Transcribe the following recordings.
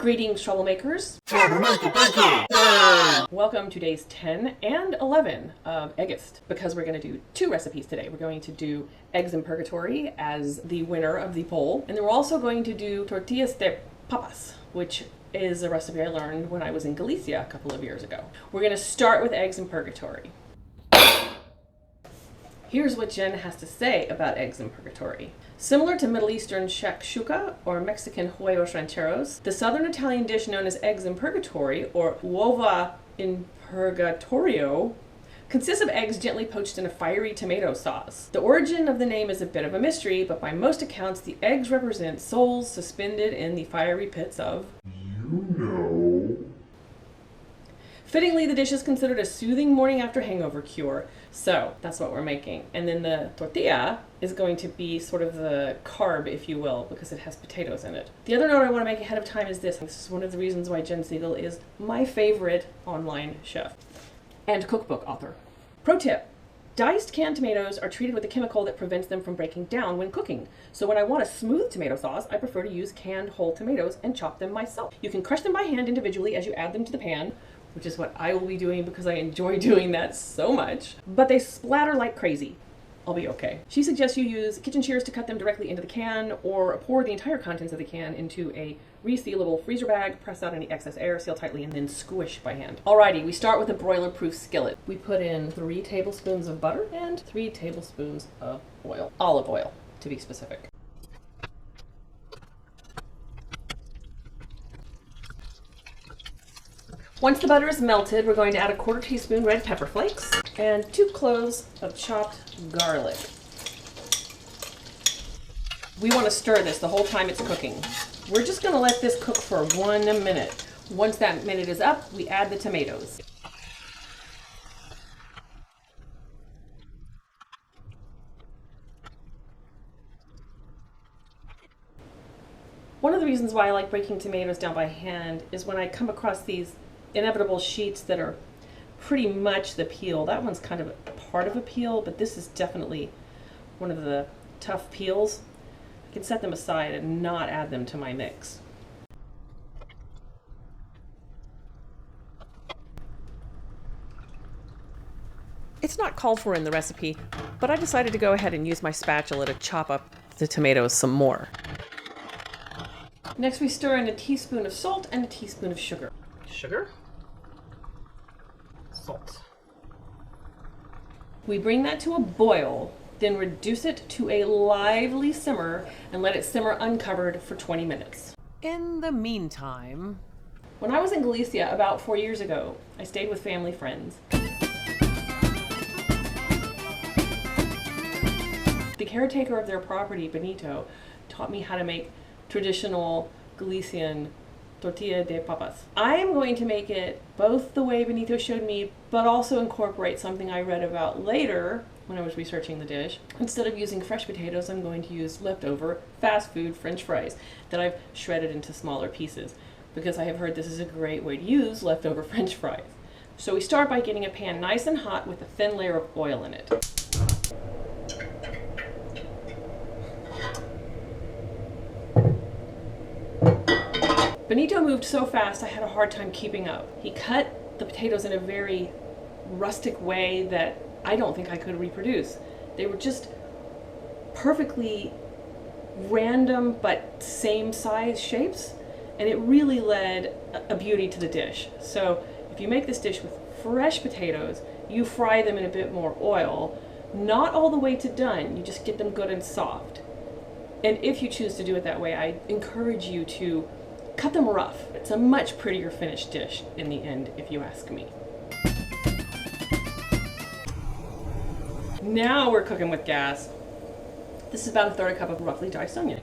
Greetings, troublemakers. Welcome to days 10 and 11 of August, because we're going to do two recipes today. We're going to do eggs in purgatory as the winner of the poll, and then we're also going to do tortillas de papas, which is a recipe I learned when I was in Galicia a couple of years ago. We're going to start with eggs in purgatory. Here's what Jen has to say about eggs in purgatory. Similar to Middle Eastern Shakshuka or Mexican huevos rancheros, the Southern Italian dish known as eggs in purgatory or uova in purgatorio consists of eggs gently poached in a fiery tomato sauce. The origin of the name is a bit of a mystery, but by most accounts, the eggs represent souls suspended in the fiery pits of... Fittingly, the dish is considered a soothing morning after hangover cure, so that's what we're making. And then the tortilla is going to be sort of the carb, if you will, because it has potatoes in it. The other note I want to make ahead of time is this. This is one of the reasons why Jen Siegel is my favorite online chef and cookbook author. Pro tip. Diced canned tomatoes are treated with a chemical that prevents them from breaking down when cooking. So when I want a smooth tomato sauce, I prefer to use canned whole tomatoes and chop them myself. You can crush them by hand individually as you add them to the pan, which is what I will be doing because I enjoy doing that so much. But they splatter like crazy. I'll be okay. She suggests you use kitchen shears to cut them directly into the can, or pour the entire contents of the can into a resealable freezer bag, press out any excess air, seal tightly, and then squish by hand. Alrighty, we start with a broiler-proof skillet. We put in 3 tablespoons of butter and 3 tablespoons of oil. Olive oil, to be specific. Once the butter is melted, we're going to add a 1/4 teaspoon red pepper flakes and 2 cloves of chopped garlic. We want to stir this the whole time it's cooking. We're just going to let this cook for 1 minute. Once that minute is up, we add the tomatoes. One of the reasons why I like breaking tomatoes down by hand is when I come across these inevitable sheets that are pretty much the peel. That one's kind of a part of a peel, but this is definitely one of the tough peels. I can set them aside and not add them to my mix. It's not called for in the recipe, but I decided to go ahead and use my spatula to chop up the tomatoes some more. Next, we stir in a teaspoon of salt and a teaspoon of sugar. Sugar, salt. We bring that to a boil, then reduce it to a lively simmer and let it simmer uncovered for 20 minutes. In the meantime, when I was in Galicia about 4 years ago, I stayed with family friends. The caretaker of their property, Benito, taught me how to make traditional Galician tortilla de papas. I am going to make it both the way Benito showed me, but also incorporate something I read about later when I was researching the dish. Instead of using fresh potatoes, I'm going to use leftover fast food French fries that I've shredded into smaller pieces, because I have heard this is a great way to use leftover French fries. So we start by getting a pan nice and hot with a thin layer of oil in it. Benito moved so fast I had a hard time keeping up. He cut the potatoes in a very rustic way that I don't think I could reproduce. They were just perfectly random but same size shapes, and it really led a beauty to the dish. So if you make this dish with fresh potatoes, you fry them in a bit more oil, not all the way to done, you just get them good and soft. And if you choose to do it that way, I encourage you to cut them rough. It's a much prettier finished dish in the end, if you ask me. Now we're cooking with gas. This is about 1/3 cup of roughly diced onion.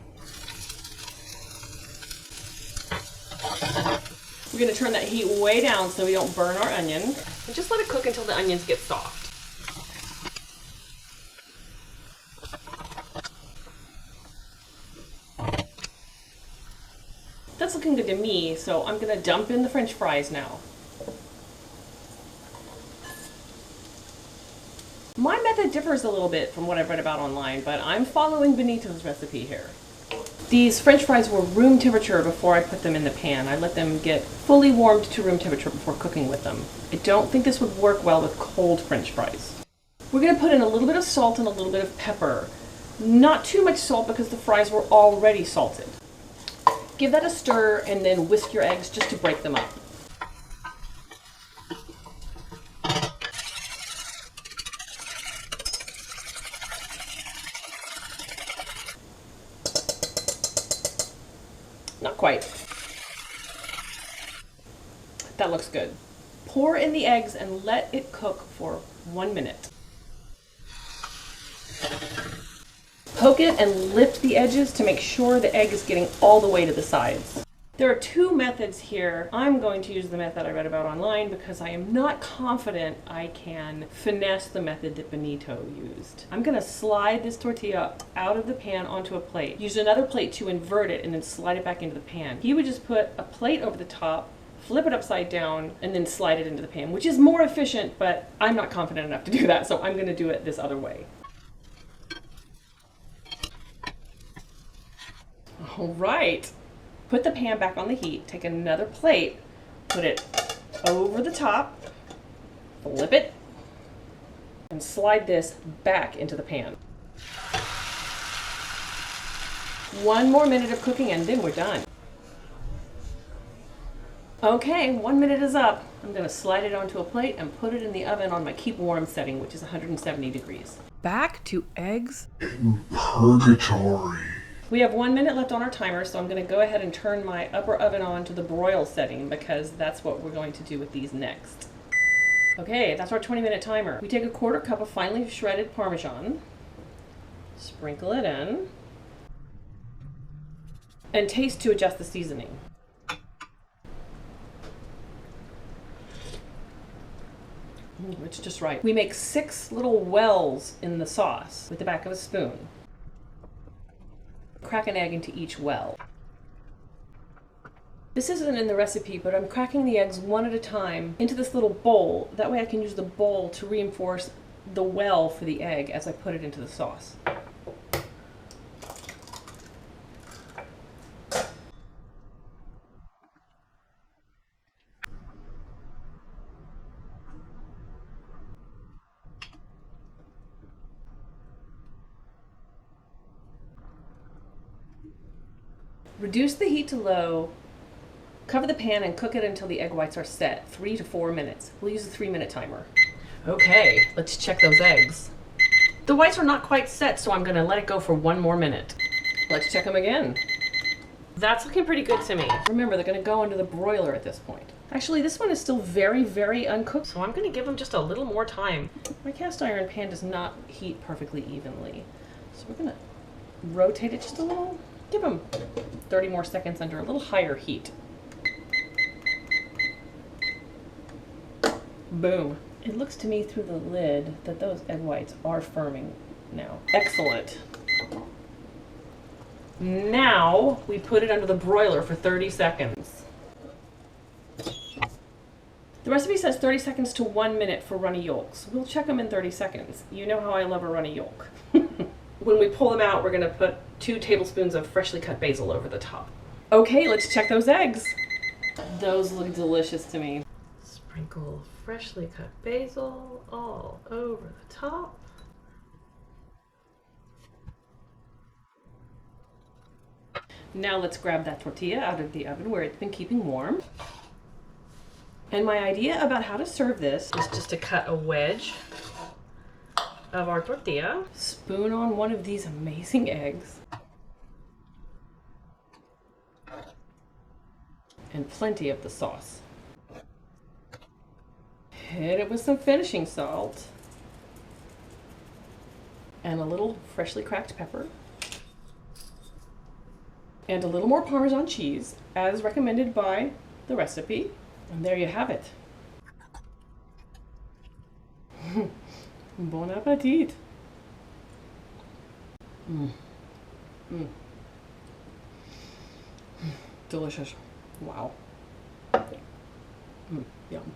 We're going to turn that heat way down so we don't burn our onion. And just let it cook until the onions get soft. That's looking good to me, so I'm going to dump in the French fries now. My method differs a little bit from what I've read about online, but I'm following Benito's recipe here. These French fries were room temperature before I put them in the pan. I let them get fully warmed to room temperature before cooking with them. I don't think this would work well with cold French fries. We're going to put in a little bit of salt and a little bit of pepper. Not too much salt because the fries were already salted. Give that a stir and then whisk your eggs just to break them up. Not quite. That looks good. Pour in the eggs and let it cook for 1 minute. Poke it and lift the edges to make sure the egg is getting all the way to the sides. There are two methods here. I'm going to use the method I read about online because I am not confident I can finesse the method that Benito used. I'm going to slide this tortilla out of the pan onto a plate. Use another plate to invert it and then slide it back into the pan. He would just put a plate over the top, flip it upside down, and then slide it into the pan, which is more efficient, but I'm not confident enough to do that, so I'm going to do it this other way. All right. Put the pan back on the heat, take another plate, put it over the top, flip it, and slide this back into the pan. 1 more minute of cooking and then we're done. Okay, 1 minute is up. I'm going to slide it onto a plate and put it in the oven on my keep warm setting, which is 170 degrees. Back to eggs in purgatory. We have 1 minute left on our timer, so I'm going to go ahead and turn my upper oven on to the broil setting because that's what we're going to do with these next. Okay, that's our 20-minute timer. We take a 1/4 cup of finely shredded Parmesan, sprinkle it in, and taste to adjust the seasoning. It's just right. We make 6 little wells in the sauce with the back of a spoon. Crack an egg into each well. This isn't in the recipe, but I'm cracking the eggs one at a time into this little bowl. That way I can use the bowl to reinforce the well for the egg as I put it into the sauce. Reduce the heat to low, cover the pan and cook it until the egg whites are set, 3 to 4 minutes. We'll use a 3-minute timer. Okay, let's check those eggs. The whites are not quite set, so I'm gonna let it go for 1 more minute. Let's check them again. That's looking pretty good to me. Remember, they're gonna go into the broiler at this point. Actually, this one is still very, very uncooked, so I'm gonna give them just a little more time. My cast iron pan does not heat perfectly evenly, so we're gonna rotate it just a little. Give them 30 more seconds under a little higher heat. Boom. It looks to me through the lid that those egg whites are firming now. Excellent. Now we put it under the broiler for 30 seconds. The recipe says 30 seconds to 1 minute for runny yolks. We'll check them in 30 seconds. You know how I love a runny yolk. When we pull them out, we're gonna put 2 tablespoons of freshly cut basil over the top. Okay, let's check those eggs. Those look delicious to me. Sprinkle freshly cut basil all over the top. Now let's grab that tortilla out of the oven where it's been keeping warm. And my idea about how to serve this is just to cut a wedge of our tortilla, spoon on one of these amazing eggs, and plenty of the sauce. Hit it with some finishing salt and a little freshly cracked pepper and a little more Parmesan cheese as recommended by the recipe. And there you have it. Bon appetit. Delicious. Wow. Yum.